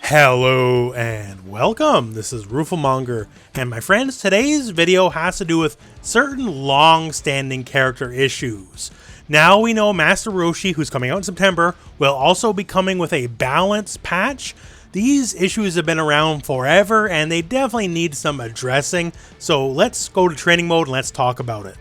Hello and welcome. This is Rooflemonger, and my friends, today's video has to do with certain long-standing character issues. Now we know Master Roshi, who's coming out in September, will also be coming with a balance patch. These issues have been around forever and they definitely need some addressing, so let's go to training mode and let's talk about it.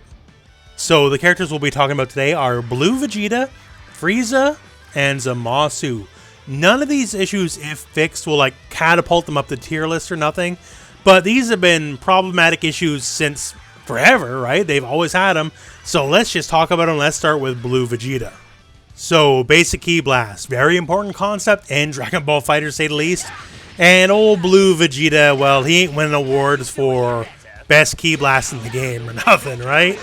So the characters we'll be talking about today are Blue Vegeta, Frieza, and Zamasu. None of these issues, if fixed, will like catapult them up the tier list or nothing, but these have been problematic issues since forever, right? They've always had them, so let's just talk about them. Let's start with Blue Vegeta. So, basic Ki Blast, very important concept in Dragon Ball FighterZ, to say the least, and old Blue Vegeta, well, he ain't winning awards for best Ki Blast in the game or nothing, right?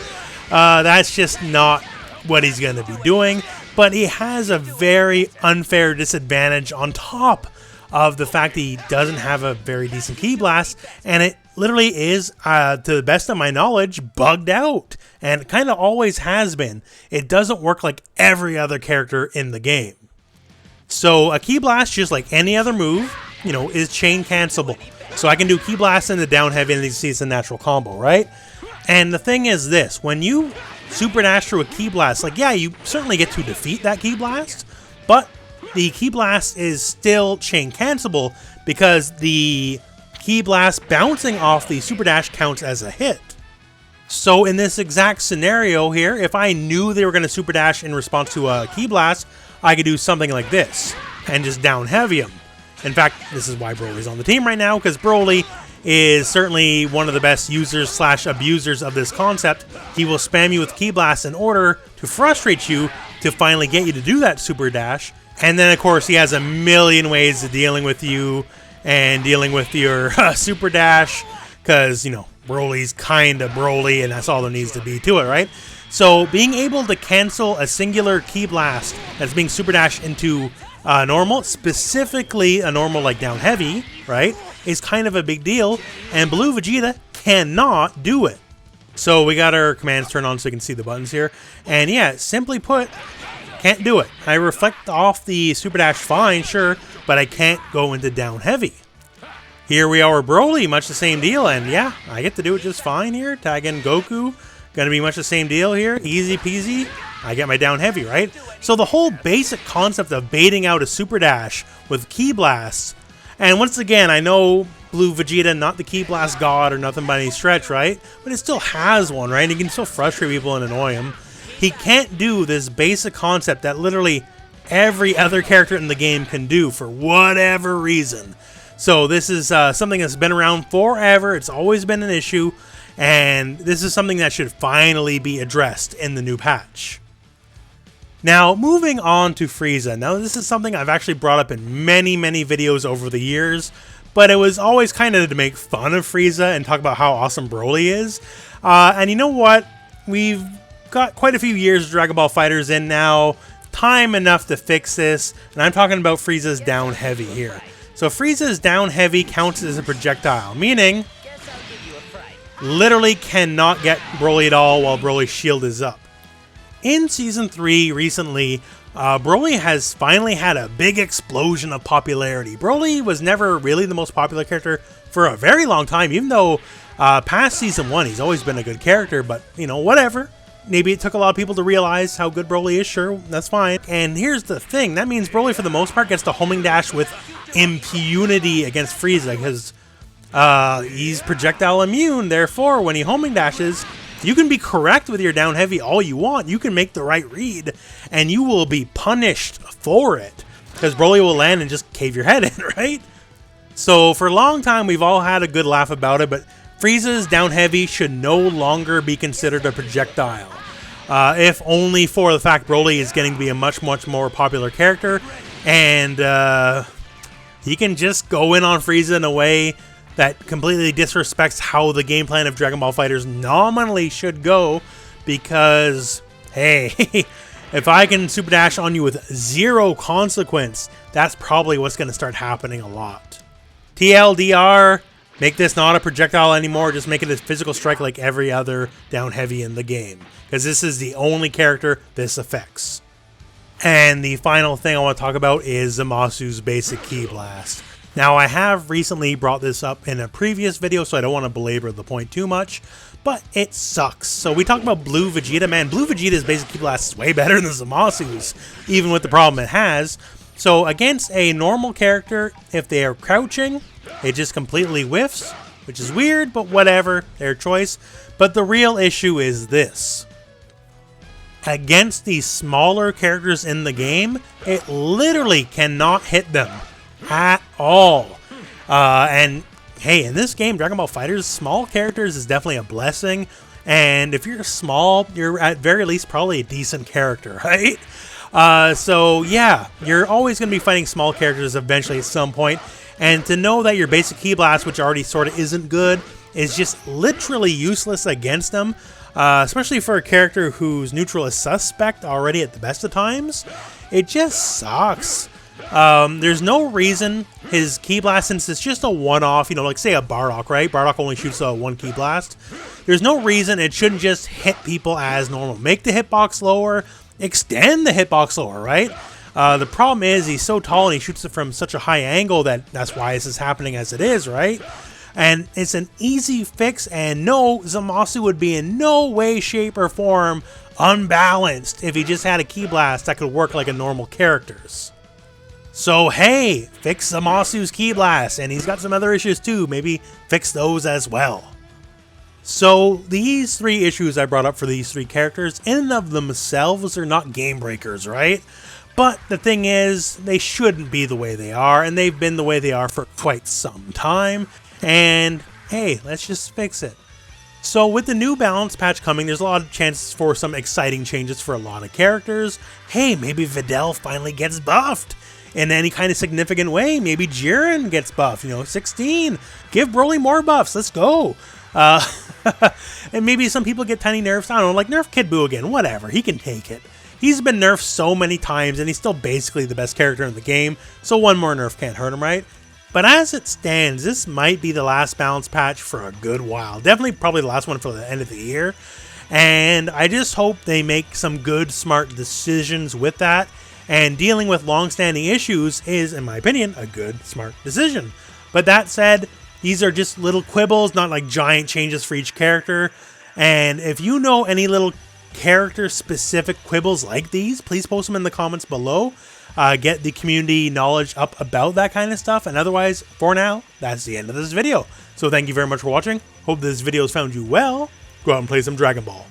That's just not what he's going to be doing. But he has a very unfair disadvantage on top of the fact that he doesn't have a very decent Ki Blast, and it literally is, to the best of my knowledge, bugged out, and it kind of always has been. It doesn't work like every other character in the game. So a Ki Blast, just like any other move, is chain cancelable. So I can do Ki Blast into down heavy, and you see it's a natural combo, right? And the thing is this, when you Super Dash through a Ki Blast, like, yeah, you certainly get to defeat that Ki Blast, but the Ki Blast is still chain cancelable because the Ki Blast bouncing off the Super Dash counts as a hit. So in this exact scenario here, if I knew they were going to Super Dash in response to a Ki Blast, I could do something like this and just down heavy him. In fact, this is why Broly's on the team right now, because Broly is certainly one of the best users slash abusers of this concept. He will spam you with Ki Blast in order to frustrate you to finally get you to do that Super Dash. And then, of course, he has a million ways of dealing with you and dealing with your Super Dash, because, Broly's kind of Broly, and that's all there needs to be to it, right? So being able to cancel a singular Ki Blast that's being Super Dash into normal, specifically a normal like down heavy, right, is kind of a big deal, and Blue Vegeta cannot do it. So we got our commands turned on so you can see the buttons here, and yeah, simply put, can't do it. I reflect off the Super Dash fine, sure, but I can't go into down heavy. Here we are with Broly, much the same deal, and yeah, I get to do it just fine here. Tag in Goku, gonna be much the same deal here, easy peasy. I get my down heavy, right? So the whole basic concept of baiting out a Super Dash with Ki Blasts, and once again, I know Blue Vegeta, not the Ki Blast god or nothing by any stretch, right? But it still has one, right? And he can still frustrate people and annoy them. He can't do this basic concept that literally every other character in the game can do for whatever reason. So this is something that's been around forever. It's always been an issue. And this is something that should finally be addressed in the new patch. Now, moving on to Frieza. Now, this is something I've actually brought up in many, many videos over the years, but it was always kind of to make fun of Frieza and talk about how awesome Broly is. And you know what? We've got quite a few years of Dragon Ball FighterZ in now. Time enough to fix this, and I'm talking about Frieza's down heavy here. So Frieza's down heavy counts as a projectile, meaning literally cannot get Broly at all while Broly's shield is up. In Season 3 recently, Broly has finally had a big explosion of popularity. Broly was never really the most popular character for a very long time, even though past Season 1 he's always been a good character, but whatever. Maybe it took a lot of people to realize how good Broly is, sure, that's fine. And here's the thing, that means Broly for the most part gets the homing dash with impunity against Frieza, because he's projectile immune, therefore when he homing dashes, you can be correct with your down heavy all you want. You can make the right read, and you will be punished for it, because Broly will land and just cave your head in, right? So for a long time, we've all had a good laugh about it, but Frieza's down heavy should no longer be considered a projectile. If only for the fact Broly is getting to be a much, much more popular character, and he can just go in on Frieza in a way that completely disrespects how the game plan of Dragon Ball FighterZ nominally should go, because, hey, if I can Super Dash on you with zero consequence, that's probably what's going to start happening a lot. TLDR, make this not a projectile anymore, just make it a physical strike like every other down heavy in the game, because this is the only character this affects. And the final thing I want to talk about is Zamasu's basic Ki Blast. Now, I have recently brought this up in a previous video, so I don't want to belabor the point too much, but it sucks. So we talked about Blue Vegeta. Man, Blue Vegeta's basic ki blast is way better than Zamasu's, even with the problem it has. So against a normal character, if they are crouching, it just completely whiffs, which is weird, but whatever, their choice. But the real issue is this. Against the smaller characters in the game, it literally cannot hit them at all. And hey, in this game, Dragon Ball FighterZ, small characters is definitely a blessing. And if you're small, you're at very least probably a decent character, right? So yeah, you're always going to be fighting small characters eventually at some point. And to know that your basic ki blast, which already sort of isn't good, is just literally useless against them, especially for a character whose neutral is suspect already at the best of times, it just sucks. There's no reason his ki blast, since it's just a one-off, you know, like say a Bardock, right? Bardock only shoots a one ki blast. There's no reason it shouldn't just hit people as normal. Make the hitbox lower, extend the hitbox lower, right? The problem is he's so tall and he shoots it from such a high angle that's why this is happening as it is, right? And it's an easy fix, and no, Zamasu would be in no way, shape, or form unbalanced if he just had a ki blast that could work like a normal character's. So hey, fix Zamasu's ki blast, and he's got some other issues too, maybe fix those as well. So these three issues I brought up for these three characters, in and of themselves, are not game breakers, right? But the thing is, they shouldn't be the way they are, and they've been the way they are for quite some time. And hey, let's just fix it. So with the new balance patch coming, there's a lot of chances for some exciting changes for a lot of characters. Hey, maybe Videl finally gets buffed in any kind of significant way. Maybe Jiren gets buffed, you know, 16. Give Broly more buffs, let's go. And maybe some people get tiny nerfs, I don't know, like nerf Kid Buu again, whatever, he can take it. He's been nerfed so many times, and he's still basically the best character in the game, so one more nerf can't hurt him, right? But as it stands, this might be the last balance patch for a good while. Definitely probably the last one for the end of the year. And I just hope they make some good, smart decisions with that. And dealing with long-standing issues is, in my opinion, a good, smart decision. But that said, these are just little quibbles, not like giant changes for each character. And if you know any little character-specific quibbles like these, please post them in the comments below. Get the community knowledge up about that kind of stuff. And otherwise, for now, that's the end of this video. So thank you very much for watching. Hope this video has found you well. Go out and play some Dragon Ball.